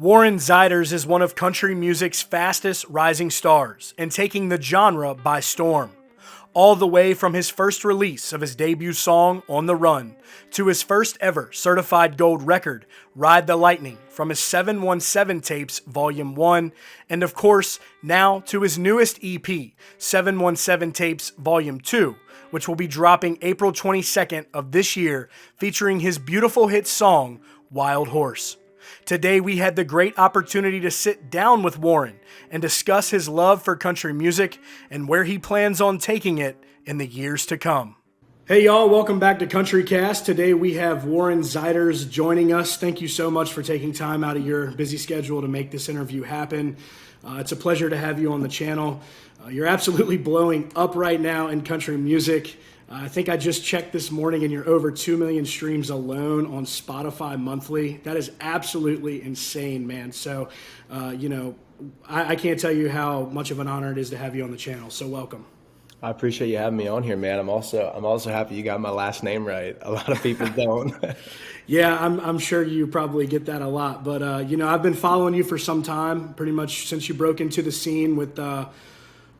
Warren Zeiders is one of country music's fastest rising stars and taking the genre by storm. All the way from his first release of his debut song, On the Run, to his first ever certified gold record, Ride the Lightning, from his 717 Tapes Volume 1, and of course, now to his newest EP, 717 Tapes Volume 2, which will be dropping April 22nd of this year, featuring his beautiful hit song, Wild Horse. Today, we had the great opportunity to sit down with Warren and discuss his love for country music and where he plans on taking it in the years to come. Hey, y'all. Welcome back to Country Cast. Today, we have Warren Zeiders joining us. Thank you so much for taking time out of your busy schedule to make this interview happen. It's a pleasure to have you on the channel. You're absolutely blowing up right now in country music. I think I just checked this morning and you're over 2 million streams alone on Spotify monthly. That is absolutely insane, man. So, I can't tell you how much of an honor it is to have you on the channel. So welcome. I appreciate you having me on here, man. I'm also happy you got my last name right. A lot of people don't. Yeah, I'm sure you probably get that a lot. But, I've been following you for some time, pretty much since you broke into the scene with On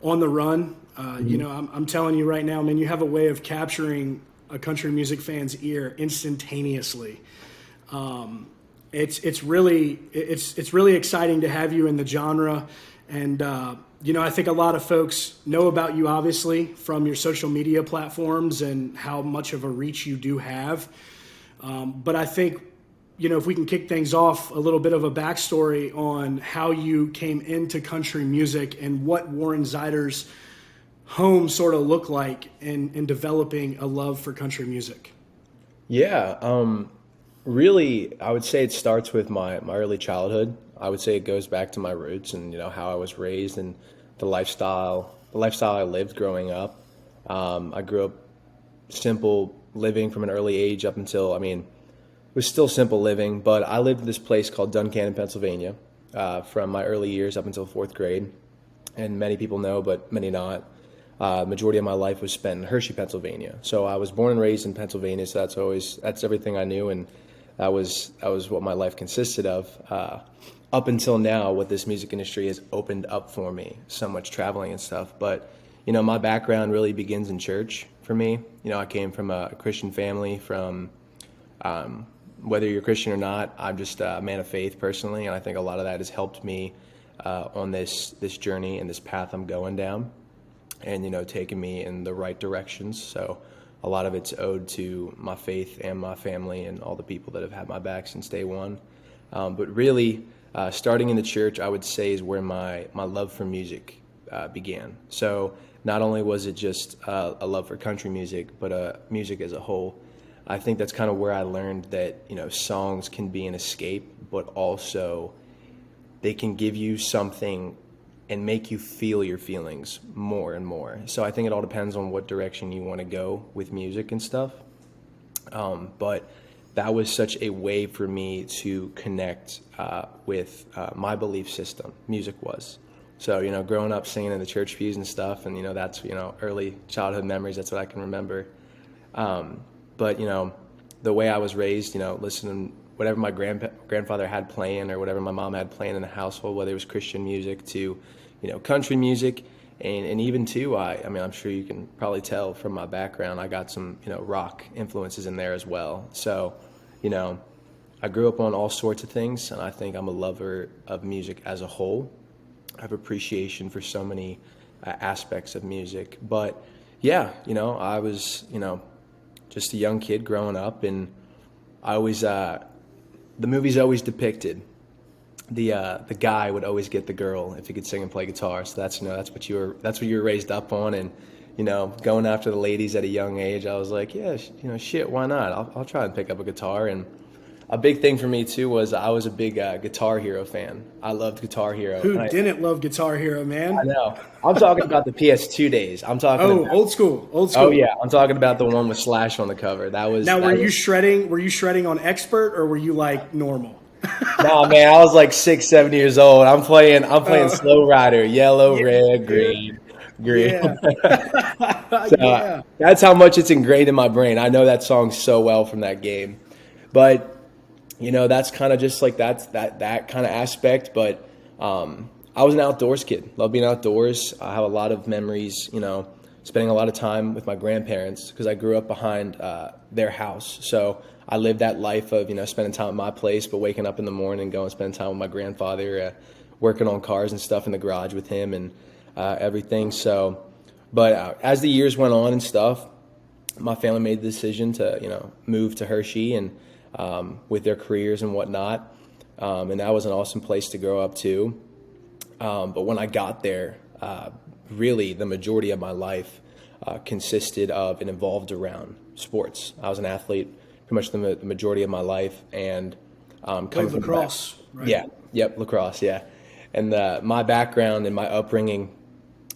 the Run. I'm telling you right now, man, you have a way of capturing a country music fan's ear instantaneously. It's really exciting to have you in the genre. And, I think a lot of folks know about you, obviously, from your social media platforms and how much of a reach you do have. But I think, if we can kick things off, a little bit of a backstory on how you came into country music and what Warren Zeiders' home sort of looked like in developing a love for country music. Yeah, really, I would say it starts with my early childhood. I would say it goes back to my roots and, how I was raised and the lifestyle I lived growing up. I grew up simple living from an early age up until, it was still simple living, but I lived in this place called Duncannon, Pennsylvania, from my early years up until fourth grade. And many people know, but many not. Majority of my life was spent in Hershey, Pennsylvania. So I was born and raised in Pennsylvania, so that's everything I knew, and that was what my life consisted of. Up until now, what this music industry has opened up for me, so much traveling and stuff. But, my background really begins in church for me. I came from a Christian family. From whether you're Christian or not, I'm just a man of faith personally, and I think a lot of that has helped me on this journey and this path I'm going down, and taking me in the right directions. So a lot of it's owed to my faith and my family and all the people that have had my back since day one. But really, starting in the church, I would say, is where my love for music began. So not only was it just a love for country music, but music as a whole. I think that's kind of where I learned that, songs can be an escape, but also they can give you something and make you feel your feelings more and more. So I think it all depends on what direction you want to go with music and stuff. But that was such a way for me to connect with my belief system. Music was. So, growing up singing in the church pews and stuff, and, that's, early childhood memories, that's what I can remember. But, the way I was raised, listening whatever my grandfather had playing or whatever my mom had playing in the household, whether it was Christian music to, country music, and even too, I'm sure you can probably tell from my background, I got some, rock influences in there as well. So, I grew up on all sorts of things, and I think I'm a lover of music as a whole. I have appreciation for so many aspects of music. But yeah, I was, just a young kid growing up, and I always, the movies always depicted the guy would always get the girl if he could sing and play guitar. So that's what you were raised up on, and going after the ladies at a young age, I was like, yeah, shit, why not? I'll try and pick up a guitar. And a big thing for me too was I was a big Guitar Hero fan. I loved Guitar Hero. Who didn't love Guitar Hero, man? I know. I'm talking about the PS2 days. I'm talking. About, old school. Oh yeah, I'm talking about the one with Slash on the cover. Were you shredding on expert, or were you like normal? No, man, I was like 6, 7 years old. I'm playing Slow Rider, yellow, red, green. Yeah. So, that's how much it's ingrained in my brain. I know that song so well from that game. But That's kind of just like that kind of aspect. But I was an outdoors kid. Love being outdoors. I have a lot of memories, spending a lot of time with my grandparents because I grew up behind their house. So I lived that life of, spending time at my place, but waking up in the morning and going and spending time with my grandfather, working on cars and stuff in the garage with him and everything. So, but as the years went on and stuff, my family made the decision to, move to Hershey and with their careers and whatnot. And that was an awesome place to grow up too. But when I got there, really the majority of my life consisted of and involved around sports. I was an athlete pretty much the majority of my life, and Played lacrosse, right? Yeah, yep, lacrosse, yeah. And my background and my upbringing,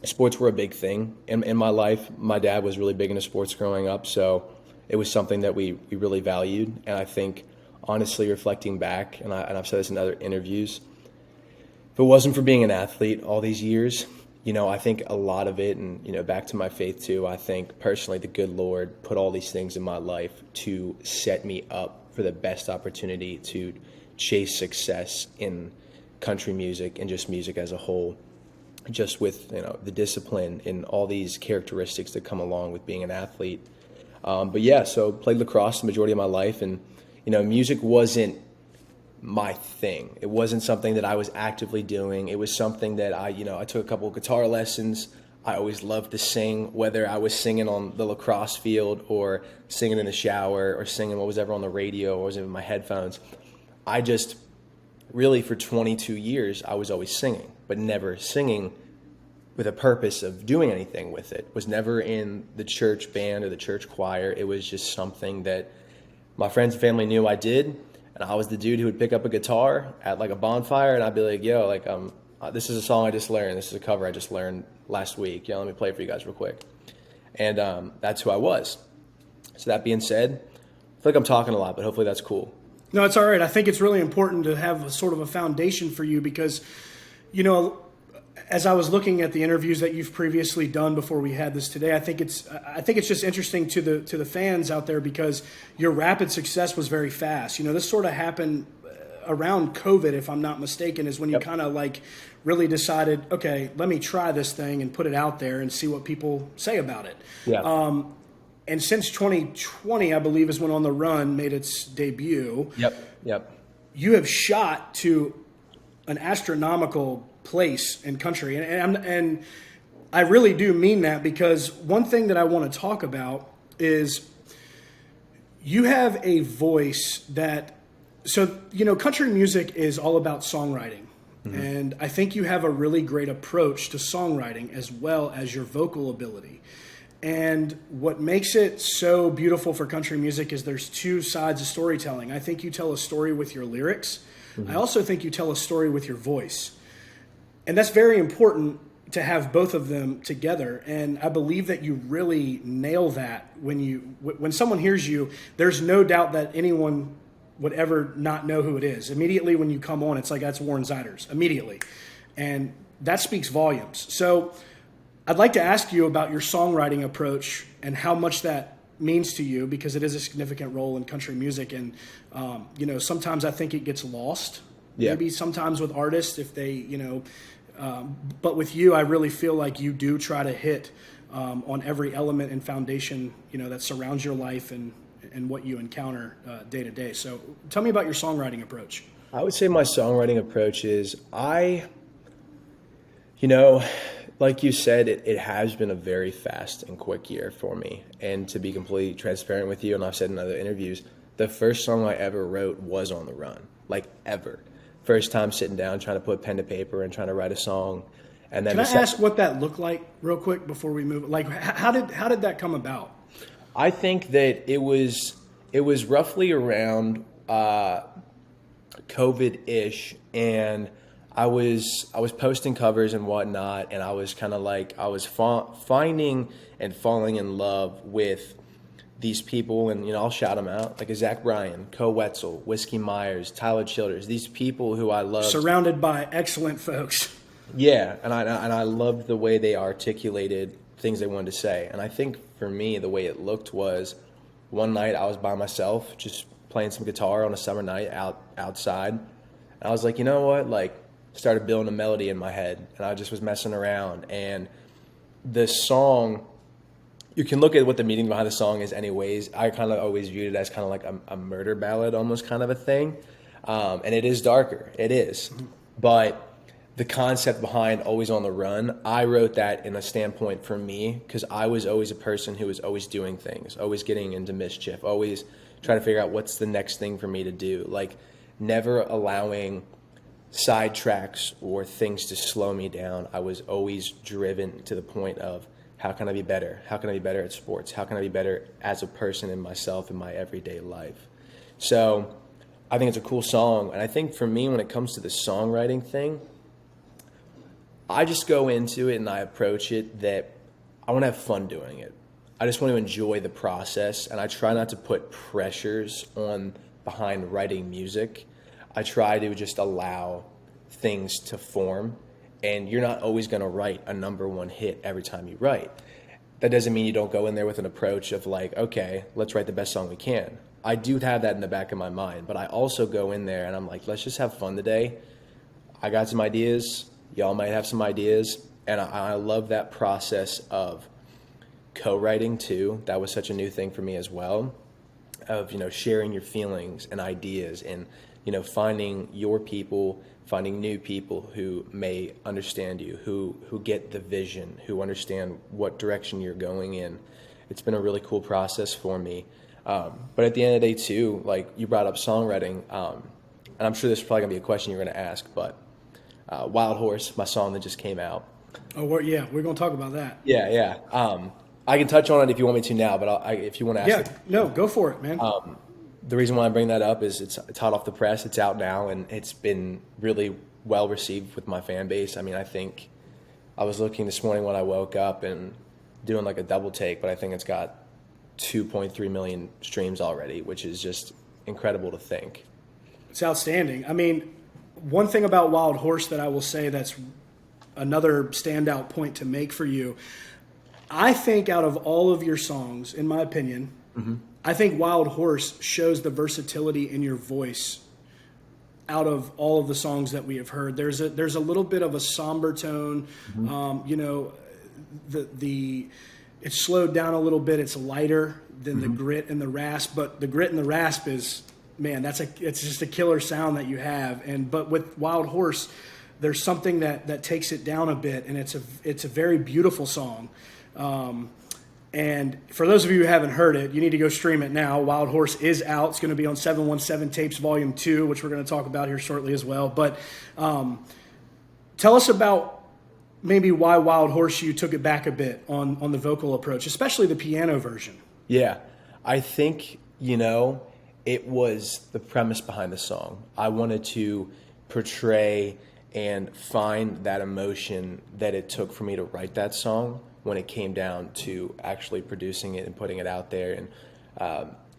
sports were a big thing in my life. My dad was really big into sports growing up, so it was something that we really valued. And I think, honestly, reflecting back, and I've said this in other interviews, if it wasn't for being an athlete all these years, I think a lot of it, and, back to my faith too, I think personally the good Lord put all these things in my life to set me up for the best opportunity to chase success in country music and just music as a whole, just with, the discipline and all these characteristics that come along with being an athlete. But yeah, so played lacrosse the majority of my life, and, music wasn't my thing. It wasn't something that I was actively doing. It was something that I took a couple of guitar lessons. I always loved to sing, whether I was singing on the lacrosse field or singing in the shower or singing what was ever on the radio or was in my headphones. I just really, for 22 years, I was always singing, but never singing with a purpose of doing anything with it. Was never in the church band or the church choir. It was just something that my friends and family knew I did. And I was the dude who would pick up a guitar at like a bonfire, and I'd be like, yo, this is a song I just learned. This is a cover I just learned last week. Let me play it for you guys real quick. And that's who I was. So that being said, I feel like I'm talking a lot, but hopefully that's cool. No, it's all right. I think it's really important to have a sort of a foundation for you because, as I was looking at the interviews that you've previously done before we had this today, I think it's just interesting to the fans out there because your rapid success was very fast. This sort of happened around COVID, if I'm not mistaken, is when you kind of like really decided, okay, let me try this thing and put it out there and see what people say about it. Yeah. And since 2020, I believe, is when On the Run made its debut. Yep. You have shot to an astronomical place in country, and I really do mean that because one thing that I want to talk about is you have a voice that, country music is all about songwriting, and I think you have a really great approach to songwriting as well as your vocal ability. And what makes it so beautiful for country music is there's two sides of storytelling. I think you tell a story with your lyrics. I also think you tell a story with your voice. And that's very important to have both of them together. And I believe that you really nail that when someone hears you, there's no doubt that anyone would ever not know who it is. Immediately when you come on, it's like, that's Warren Zeiders, immediately. And that speaks volumes. So I'd like to ask you about your songwriting approach and how much that means to you, because it is a significant role in country music. And, sometimes I think it gets lost. Yeah. Maybe sometimes with artists, if they, but with you, I really feel like you do try to hit on every element and foundation, that surrounds your life and what you encounter day to day. So tell me about your songwriting approach. I would say my songwriting approach is like you said, it has been a very fast and quick year for me. And to be completely transparent with you, and I've said in other interviews, the first song I ever wrote was On the Run, like ever. First time sitting down, trying to put pen to paper and trying to write a song. And then can I ask what that looked like real quick before we move? Like, how did that come about? I think that it was roughly around COVID-ish, and I was posting covers and whatnot, and I was kind of like finding and falling in love with these people, and I'll shout them out, like a Zach Bryan, Co Wetzel, Whiskey Myers, Tyler Childers. These people who I love, surrounded by excellent folks. Yeah, and I loved the way they articulated things they wanted to say. And I think for me, the way it looked was one night I was by myself, just playing some guitar on a summer night outside. And I was like, you know what? Like, started building a melody in my head, and I just was messing around. And the song, you can look at what the meaning behind the song is anyways. I kind of always viewed it as kind of like a murder ballad almost kind of a thing. And it is darker. It is. But the concept behind Always on the Run, I wrote that in a standpoint for me because I was always a person who was always doing things, always getting into mischief, always trying to figure out what's the next thing for me to do. Like never allowing sidetracks or things to slow me down. I was always driven to the point of how can I be better? How can I be better at sports? How can I be better as a person in myself in my everyday life? So I think it's a cool song. And I think for me, when it comes to the songwriting thing, I just go into it and I approach it that I want to have fun doing it. I just want to enjoy the process, and I try not to put pressures on behind writing music. I try to just allow things to form, and you're not always going to write a number one hit every time you write. That doesn't mean you don't go in there with an approach of like, okay, let's write the best song we can. I do have that in the back of my mind, but I also go in there and I'm like, let's just have fun today. I got some ideas. Y'all might have some ideas. And I love that process of co-writing too. That was such a new thing for me as well, of, sharing your feelings and ideas and, finding your people, finding new people who may understand you, who get the vision, who understand what direction you're going in. It's been a really cool process for me. But at the end of the day too, like you brought up songwriting, and I'm sure this is probably gonna be a question you're gonna ask, but Wild Horse, my song that just came out. Oh, we're going to talk about that. Yeah. I can touch on it if you want me to now, but if you want to ask. Yeah, no, go for it, man. The reason why I bring that up is it's hot off the press. It's out now, and it's been really well received with my fan base. I mean, I think I was looking this morning when I woke up and doing like a double take, but I think it's got 2.3 million streams already, which is just incredible to think. It's outstanding. I mean, one thing about Wild Horse that I will say that's another standout point to make for you, I think out of all of your songs, in my opinion, I think Wild Horse shows the versatility in your voice out of all of the songs that we have heard. There's a little bit of a somber tone, it's slowed down a little bit. It's lighter than the grit and the rasp, but the grit and the rasp is, man, it's just a killer sound that you have. But with Wild Horse, there's something that takes it down a bit, and it's a very beautiful song. And for those of you who haven't heard it, you need to go stream it now. Wild Horse is out. It's going to be on 717 Tapes Volume 2, which we're going to talk about here shortly as well. But tell us about maybe why Wild Horse you took it back a bit on the vocal approach, especially the piano version. Yeah, I think, it was the premise behind the song. I wanted to portray and find that emotion that it took for me to write that song when it came down to actually producing it and putting it out there. And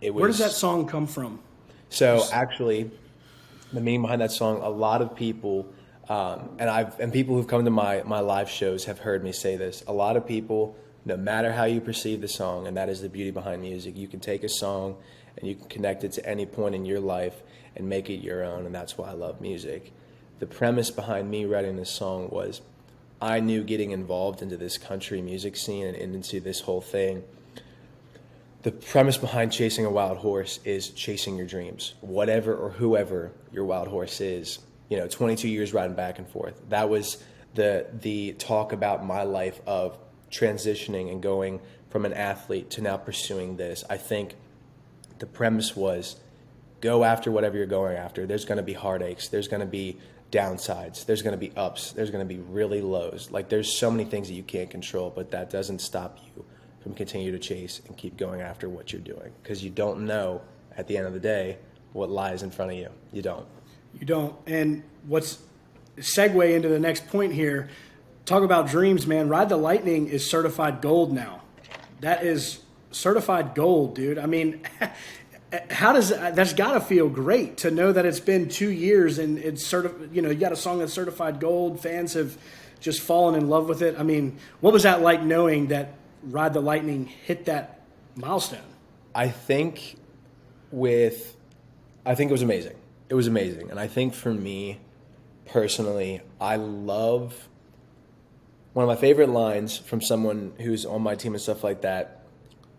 it was. Where does that song come from? So actually, the meaning behind that song, a lot of people, and people who've come to my live shows have heard me say this. A lot of people, no matter how you perceive the song, and that is the beauty behind music, you can take a song and you can connect it to any point in your life and make it your own, and that's why I love music. The premise behind me writing this song was I knew getting involved into this country music scene and into this whole thing, the premise behind chasing a wild horse is chasing your dreams, whatever or whoever your wild horse is. 22 years riding back and forth. That was the talk about my life of transitioning and going from an athlete to now pursuing this. I think the premise was go after whatever you're going after. There's going to be heartaches. There's going to be downsides. There's going to be ups. There's going to be really lows. Like there's so many things that you can't control, but that doesn't stop you from continue to chase and keep going after what you're doing, because you don't know at the end of the day what lies in front of you. You don't. You don't. And what's segue into the next point here, talk about dreams, man. Ride the Lightning is certified gold now. That is certified gold, dude. I mean, that's got to feel great to know that it's been 2 years and it's you got a song that's certified gold. Fans have just fallen in love with it. I mean, what was that like knowing that Ride the Lightning hit that milestone? I think with I think it was amazing. It was amazing. And I think for me personally, I love one of my favorite lines from someone who's on my team and stuff like that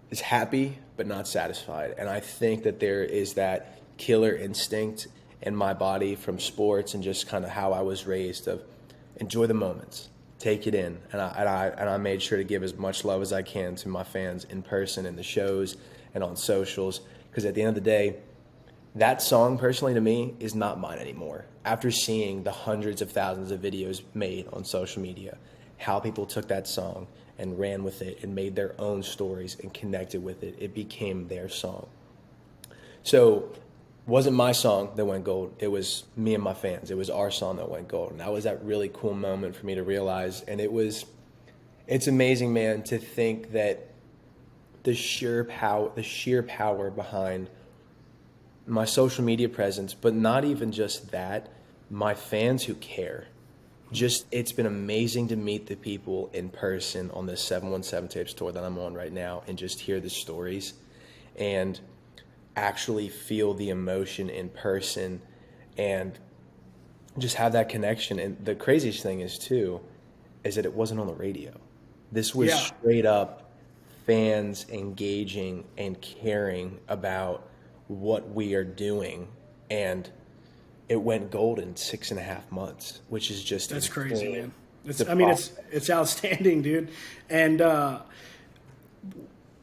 is happy but not satisfied. And I think that there is that killer instinct in my body from sports and just kind of how I was raised of enjoy the moments, take it in. And I made sure to give as much love as I can to my fans in person, in the shows and on socials, because at the end of the day, that song personally to me is not mine anymore. After seeing the hundreds of thousands of videos made on social media, how people took that song and ran with it and made their own stories and connected with it, it became their song. So it wasn't my song that went gold. It was me and my fans. It was our song that went gold. And that was that really cool moment for me to realize. And it's amazing, man, to think that the sheer power behind my social media presence, but not even just that, my fans who care. Just, it's been amazing to meet the people in person on this 717 Tapes tour that I'm on right now and just hear the stories and actually feel the emotion in person and just have that connection. And the craziest thing is too, is that it wasn't on the radio. This was straight up fans engaging and caring about what we are doing, and it went gold in 6.5 months, which is just that's insane. crazy, man. It's outstanding, dude. And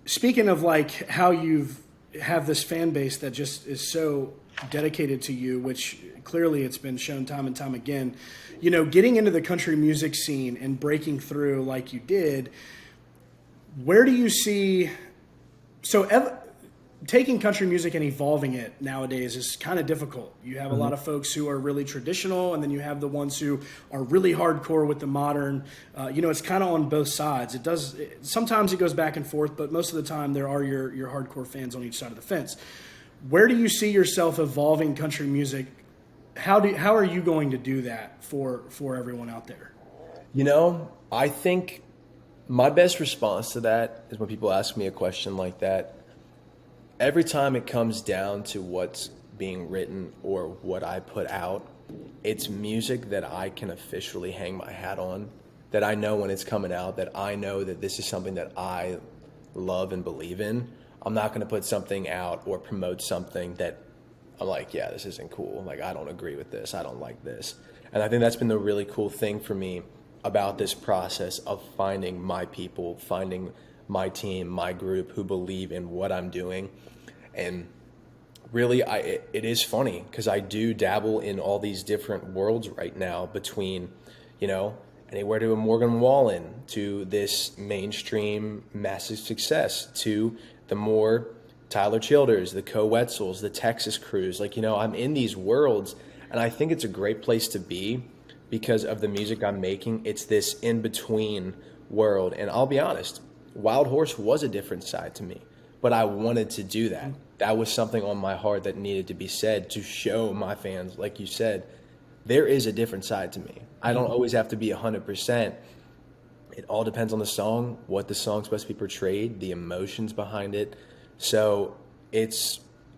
speaking of like how you've have this fan base that just is so dedicated to you, which clearly it's been shown time and time again, you know, getting into the country music scene and breaking through like you did, where do you see, taking country music and evolving it nowadays is kind of difficult. You have a lot of folks who are really traditional, and then you have the ones who are really hardcore with the modern. It's kind of on both sides. Sometimes it goes back and forth, but most of the time there are your hardcore fans on each side of the fence. Where do you see yourself evolving country music? How are you going to do that for everyone out there? You know, I think my best response to that is when people ask me a question like that. Every time it comes down to what's being written or what I put out, it's music that I can officially hang my hat on, that I know when it's coming out, that I know that this is something that I love and believe in. I'm not going to put something out or promote something that I'm like, yeah, this isn't cool. Like, I don't agree with this. I don't like this. And I think that's been the really cool thing for me about this process of finding my people, finding my team, my group who believe in what I'm doing. And really, it is funny because I do dabble in all these different worlds right now between, anywhere to a Morgan Wallen, to this mainstream massive success, to the more Tyler Childers, the Co Wetzels, the Texas Crews. I'm in these worlds, and I think it's a great place to be because of the music I'm making. It's this in-between world. And I'll be honest, Wild Horse was a different side to me, but I wanted to do that. That was something on my heart that needed to be said to show my fans, like you said, there is a different side to me. I don't always have to be 100%. It all depends on the song, what the song's supposed to be portrayed, the emotions behind it. So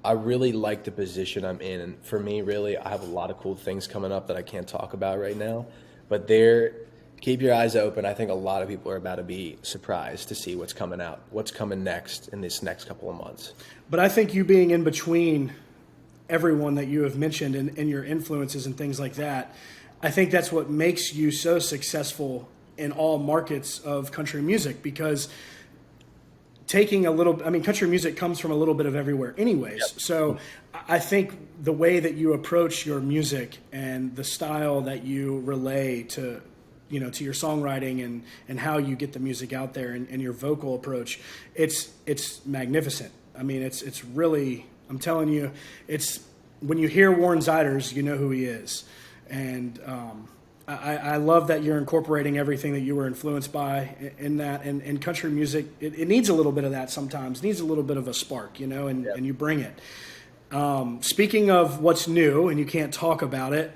I really like the position I'm in. And for me, really, I have a lot of cool things coming up that I can't talk about right now, but keep your eyes open. I think a lot of people are about to be surprised to see what's coming out, what's coming next in this next couple of months. But I think you being in between everyone that you have mentioned and your influences and things like that, I think that's what makes you so successful in all markets of country music, because country music comes from a little bit of everywhere anyways. Yep. So I think the way that you approach your music and the style that you relay to your songwriting and how you get the music out there and your vocal approach, it's magnificent. I mean, it's really, I'm telling you, it's when you hear Warren Zeiders, you know who he is. And I love that you're incorporating everything that you were influenced by in that. And country music, it needs a little bit of that sometimes. It needs a little bit of a spark, and you bring it. Speaking of what's new, and you can't talk about it,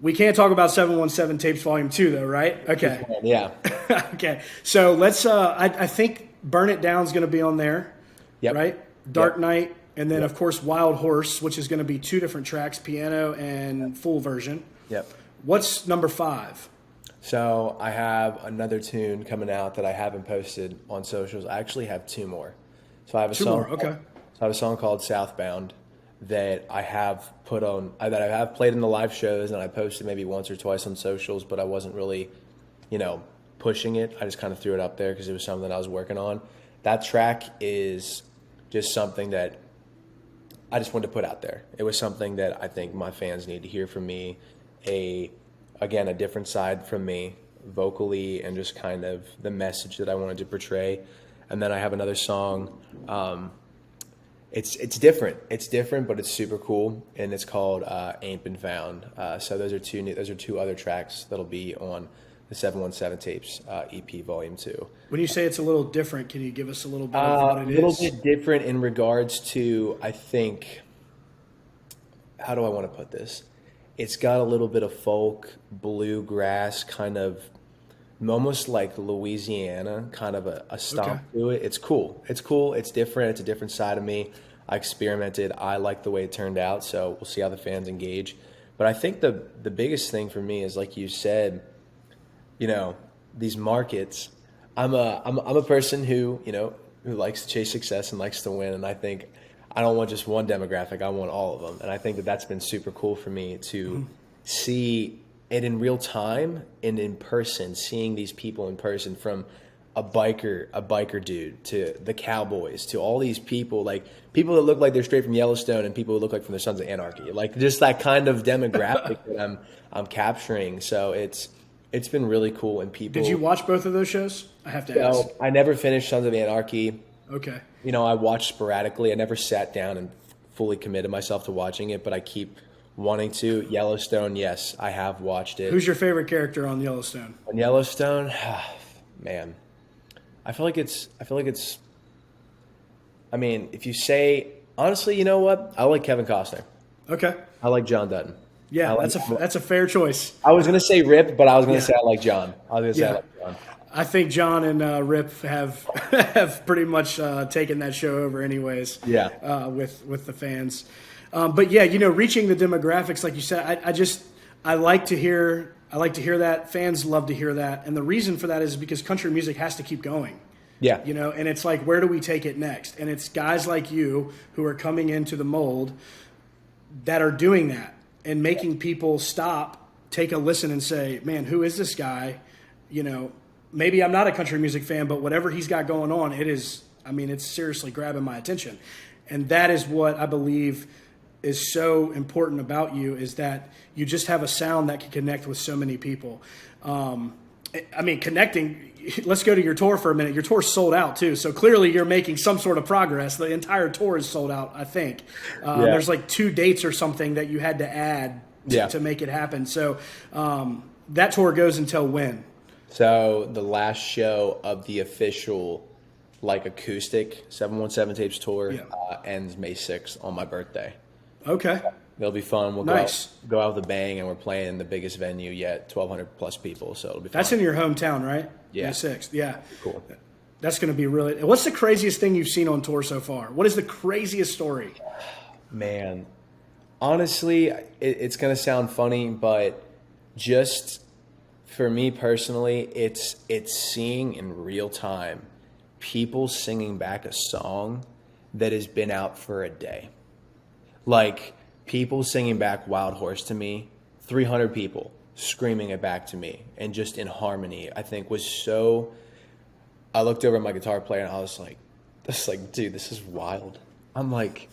we can't talk about 717 Tapes Volume 2, though, right? Okay. Yeah. Okay. So let's, I think Burn It Down is going to be on there. Yep. Right? Dark Knight, And then, Yep. of course, Wild Horse, which is going to be 2 different tracks, piano and full version. Yep. What's number 5? So I have another tune coming out that I haven't posted on socials. I actually have 2 more. So I have a 2 song. more, okay. So I have a song called Southbound that I have that I have played in the live shows, and I posted maybe once or twice on socials, but I wasn't really, pushing it. I just kind of threw it up there because it was something I was working on. That track is just something that I just wanted to put out there. It was something that I think my fans need to hear from me. Again, a different side from me, vocally, and just kind of the message that I wanted to portray. And then I have another song. It's different. It's different, but it's super cool, and it's called "Ain't Been Found." So those are two other tracks that'll be on the 717 Tapes EP Volume 2. When you say it's a little different, can you give us a little bit of what it is? A little bit different in regards to, I think, how do I want to put this? It's got a little bit of folk, bluegrass, kind of almost like Louisiana, kind of a stomp to it. It's cool. It's cool. It's different. It's a different side of me. I experimented. I like the way it turned out, so we'll see how the fans engage. But I think the biggest thing for me is, like you said, these markets. I'm a person who likes to chase success and likes to win, and I think I don't want just one demographic. I want all of them, and I think that that's been super cool for me to see it in real time and in person, seeing these people in person, from a biker dude to the Cowboys to all these people, like people that look like they're straight from Yellowstone and people who look like from the Sons of Anarchy, like just that kind of demographic that I'm capturing. So it's been really cool. And people. Did you watch both of those shows? I have to ask. No, I never finished Sons of Anarchy. Okay. I watched sporadically. I never sat down and fully committed myself to watching it, but I keep wanting to. Yellowstone, yes, I have watched it. Who's your favorite character on Yellowstone? On Yellowstone, man, I feel like it's. I mean, if you say honestly, you know what? I like Kevin Costner. Okay. I like John Dutton. Yeah, that's a fair choice. I was gonna say Rip, but I was gonna say I like John. I like John. I think John and Rip have pretty much taken that show over, anyways. Yeah. With the fans, but yeah, reaching the demographics, like you said, I like to hear that. Fans love to hear that, and the reason for that is because country music has to keep going. Yeah. And it's like, where do we take it next? And it's guys like you who are coming into the mold that are doing that and making people stop, take a listen, and say, man, who is this guy? Maybe I'm not a country music fan, but whatever he's got going on, it's seriously grabbing my attention. And that is what I believe is so important about you, is that you just have a sound that can connect with so many people. Connecting, let's go to your tour for a minute. Your tour's sold out too. So clearly you're making some sort of progress. The entire tour is sold out, I think. There's like 2 dates or something that you had to add to make it happen. So that tour goes until when? So the last show of the official acoustic 717 Tapes tour ends May 6th on my birthday. Okay. It'll be fun. We'll go out with a bang, and we're playing in the biggest venue yet, 1,200 plus people. So it'll be fun. That's in your hometown, right? Yeah. May 6th. Yeah. Cool. That's going to be really. What's the craziest thing you've seen on tour so far? What is the craziest story? Man, honestly, it's going to sound funny, but just for me personally, it's seeing in real time people singing back a song that has been out for a day. Like people singing back Wild Horse to me, 300 people screaming it back to me, and just in harmony, I think was so. I looked over at my guitar player and I was like, dude, this is wild. I'm like,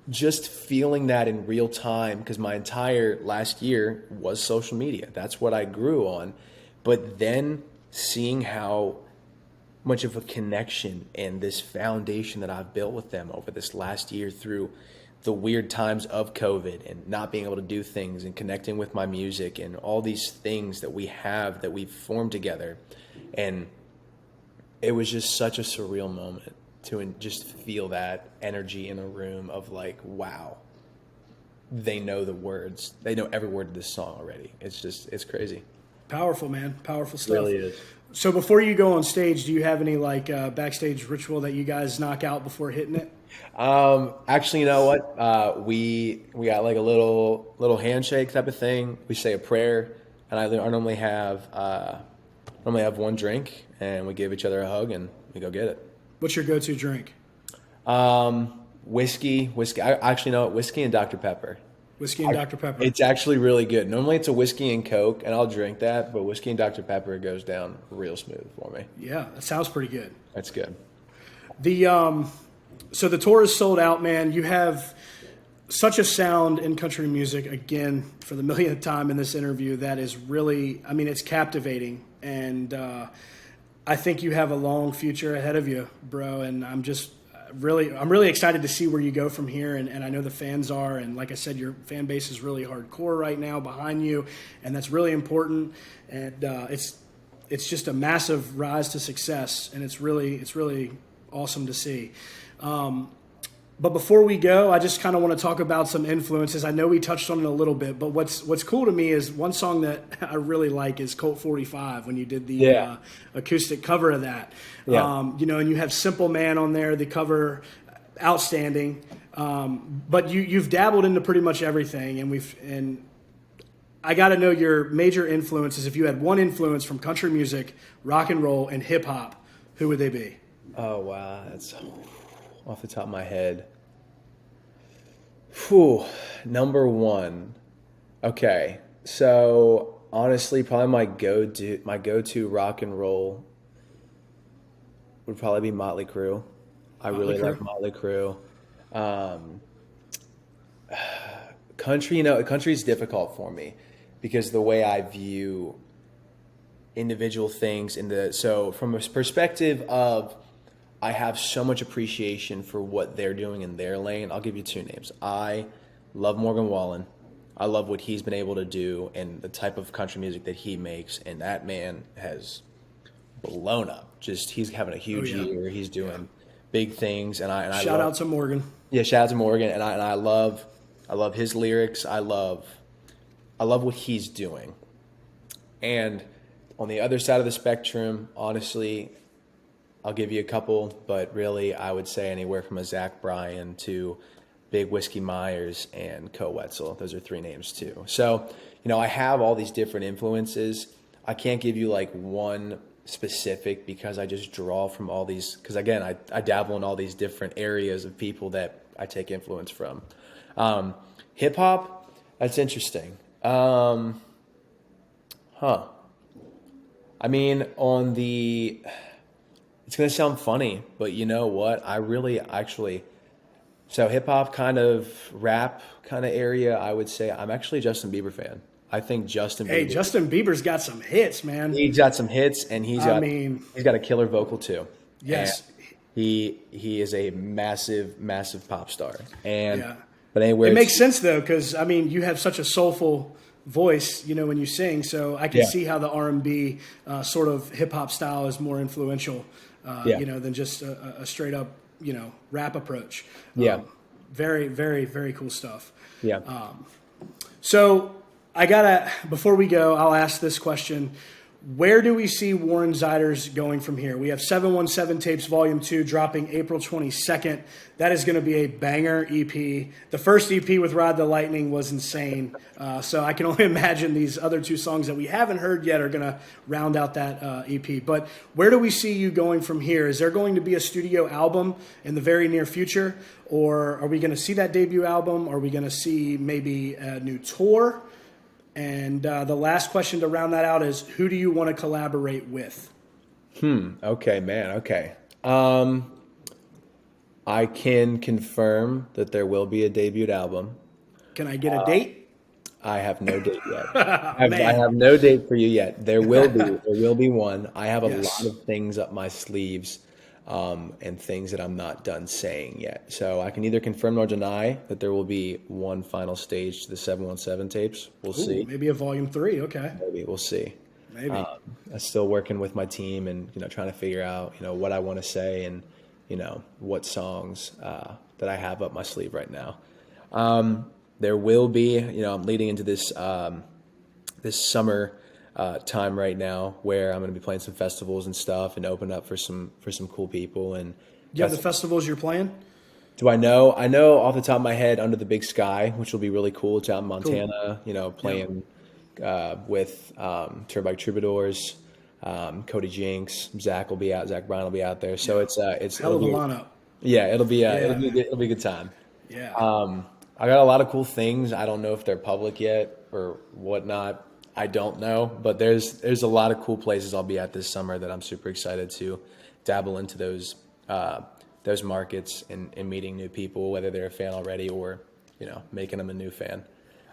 just feeling that in real time, because my entire last year was social media. That's what I grew on. But then seeing how much of a connection and this foundation that I've built with them over this last year through the weird times of COVID and not being able to do things and connecting with my music and all these things that we've formed together. And it was just such a surreal moment to just feel that energy in a room of like, wow, they know the words. They know every word of this song already. It's crazy. Powerful, man. Powerful It stuff. really is. So before you go on stage, do you have any like backstage ritual that you guys knock out before hitting it? Actually, you know what? We got like a little handshake type of thing. We say a prayer, and I normally have one drink, and we give each other a hug, and we go get it. What's your go-to drink? Whiskey. I actually know it. Whiskey and Dr. Pepper. Whiskey and Dr. Pepper. It's actually really good. Normally it's a whiskey and Coke, and I'll drink that, but whiskey and Dr. Pepper goes down real smooth for me. Yeah, that sounds pretty good. That's good. The so the tour is sold out, man. You have such a sound in country music, again, for the millionth time in this interview, that is really, I mean, it's captivating. And I think you have a long future ahead of you, bro. And I'm really excited to see where you go from here. And I know the fans are. And like I said, your fan base is really hardcore right now behind you. And that's really important. And it's just a massive rise to success. And it's really awesome to see. But before we go, I just kind of want to talk about some influences. I know we touched on it a little bit, but what's cool to me is one song that I really like is Colt 45, when you did the acoustic cover of that. Yeah. And you have Simple Man on there, the cover, outstanding. But you've dabbled into pretty much everything, and I got to know your major influences. If you had one influence from country music, rock and roll, and hip hop, who would they be? Oh, wow. That's off the top of my head. Whew. Number one. Okay. So honestly, probably my go-to rock and roll would probably be Motley Crue. I really like Motley Crue. Country is difficult for me because the way I view individual things so from a perspective of, I have so much appreciation for what they're doing in their lane. I'll give you two names. I love Morgan Wallen. I love what he's been able to do and the type of country music that he makes. And that man has blown up. Just, he's having a huge year. He's doing big things. And I shout out to Morgan. Yeah, shout out to Morgan. And I love his lyrics. I love what he's doing. And on the other side of the spectrum, honestly, I'll give you a couple, but really I would say anywhere from a Zach Bryan to Big Whiskey Myers and Co Wetzel. Those are three names too. So, I have all these different influences. I can't give you like one specific because I just draw from all these, because again, I dabble in all these different areas of people that I take influence from. Hip hop, that's interesting. I mean, it's going to sound funny, but you know what? So hip hop kind of rap kind of area, I would say I'm actually a Justin Bieber fan. I think Justin Bieber's got some hits, man. He's got some hits, and he's got a killer vocal too. Yes. And he is a massive, massive pop star. But anyway, it makes sense though, because I mean, you have such a soulful voice, when you sing. So I can see how the R&B sort of hip hop style is more influential, than just a straight up, rap approach. Very, very, very cool stuff. Yeah. So before we go, I'll ask this question. Where do we see Warren Zeiders going from here? We have 717 Tapes Volume 2 dropping April 22nd. That is going to be a banger EP. The first EP with Ride the Lightning was insane. So I can only imagine these other two songs that we haven't heard yet are going to round out that EP. But where do we see you going from here? Is there going to be a studio album in the very near future? Or are we going to see that debut album? Are we going to see maybe a new tour? And the last question to round that out is, who do you want to collaborate with? Okay, man. Okay. I can confirm that there will be a debut album. Can I get a date? I have no date yet. I have no date for you yet. There will be one. I have a lot of things up my sleeves. And things that I'm not done saying yet. So I can either confirm or deny that there will be one final stage to the 717 tapes. We'll see. Maybe a volume 3. Okay. Maybe. We'll see. Maybe. I'm still working with my team and, trying to figure out, what I want to say and, what songs that I have up my sleeve right now. There will be, I'm leading into this this summer time right now where I'm going to be playing some festivals and stuff and open up for some cool people. And You have the festivals you're playing? do I know? I know off the top of my head, Under the Big Sky, which will be really cool. It's out in Cool. Montana. Playing with Turnpike Troubadours, Cody Jinks, Zach will be out. Zach Bryan will be out there. So it's Hell it'll of a be lineup. yeah, it'll be Yeah, it'll be a good time. yeah. I got a lot of cool things. I don't know if they're public yet or whatnot. I don't know, but there's a lot of cool places I'll be at this summer that I'm super excited to dabble into those markets and meeting new people, whether they're a fan already or making them a new fan.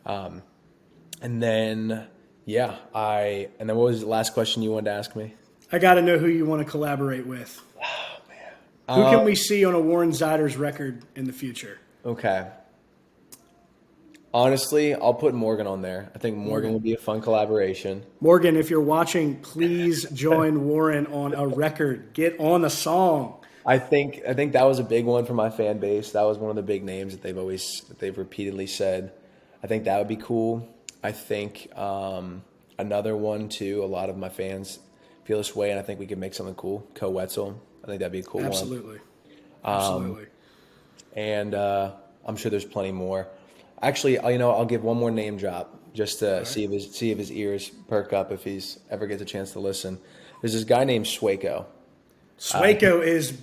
And then what was the last question you wanted to ask me? I got to know who you want to collaborate with. Oh man, Who can we see on a Warren Zeiders record in the future? Okay. Honestly, I'll put Morgan on there. I think Morgan would be a fun collaboration. Morgan, if you're watching, please join Warren on a record. Get on a song. I think that was a big one for my fan base. That was one of the big names that they've repeatedly said. I think that would be cool. I think another one too. A lot of my fans feel this way, and I think we could make something cool. Co Wetzel. I think that'd be a cool Absolutely. one. Absolutely. And I'm sure there's plenty more. Actually, I'll give one more name drop just to see if his ears perk up if he's ever gets a chance to listen. There's this guy named Swaco. Swaco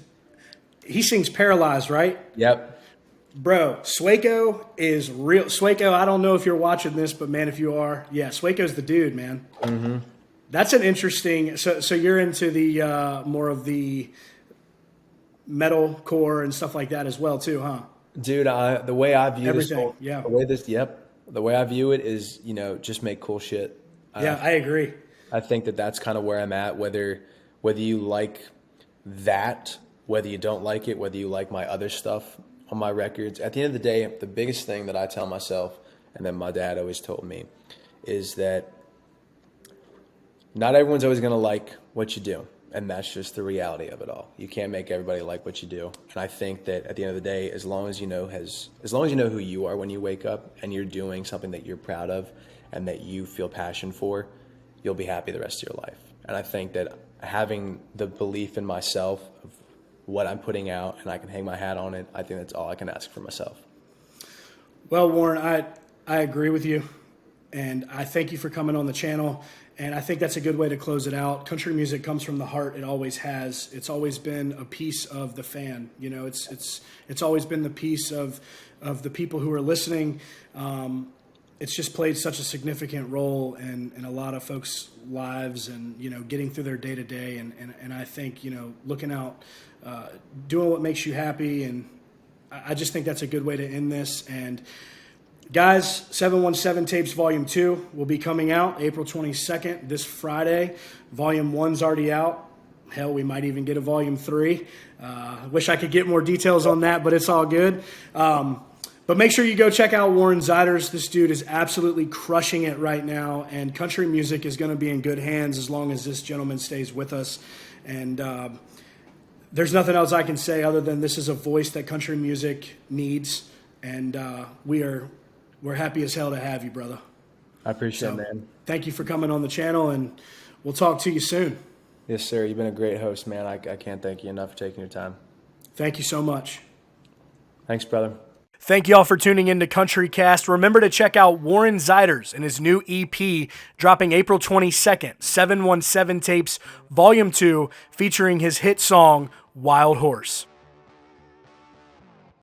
he sings Paralyzed, right? Yep. Bro, Swaco is real. Swaco, I don't know if you're watching this, but man, if you are, yeah, Swaco's the dude, man. Mm-hmm. That's an interesting. So you're into the more of the metal core and stuff like that as well, too, huh? Dude, the way I view Everything, the way I view it is, just make cool shit. Yeah, I agree. I think that's kind of where I'm at. Whether you like that, whether you don't like it, whether you like my other stuff on my records. At the end of the day, the biggest thing that I tell myself, and then my dad always told me, is that not everyone's always going to like what you do. And that's just the reality of it all. You can't make everybody like what you do. And I think that at the end of the day, as long as you know who you are when you wake up and you're doing something that you're proud of and that you feel passion for, you'll be happy the rest of your life. And I think that having the belief in myself of what I'm putting out and I can hang my hat on it, I think that's all I can ask for myself. Well, Warren, I agree with you. And I thank you for coming on the channel. And I think that's a good way to close it out. Country music comes from the heart. It always has. It's always been a piece of the fan. It's always been the piece of the people who are listening. It's just played such a significant role in a lot of folks' lives and, getting through their day to day. And I think, looking out, doing what makes you happy. And I just think that's a good way to end this. And guys, 717 Tapes Volume 2 will be coming out April 22nd, this Friday. Volume 1's already out. Hell, we might even get a Volume 3. Wish I could get more details on that, but it's all good. But make sure you go check out Warren Zeiders. This dude is absolutely crushing it right now, and country music is going to be in good hands as long as this gentleman stays with us. And there's nothing else I can say other than this is a voice that country music needs, and we're happy as hell to have you, brother. I appreciate it, man. Thank you for coming on the channel, and we'll talk to you soon. Yes, sir. You've been a great host, man. I can't thank you enough for taking your time. Thank you so much. Thanks, brother. Thank y'all for tuning in to Country Cast. Remember to check out Warren Zeiders and his new EP dropping April 22nd, 717 Tapes, Volume 2, featuring his hit song, Wild Horse.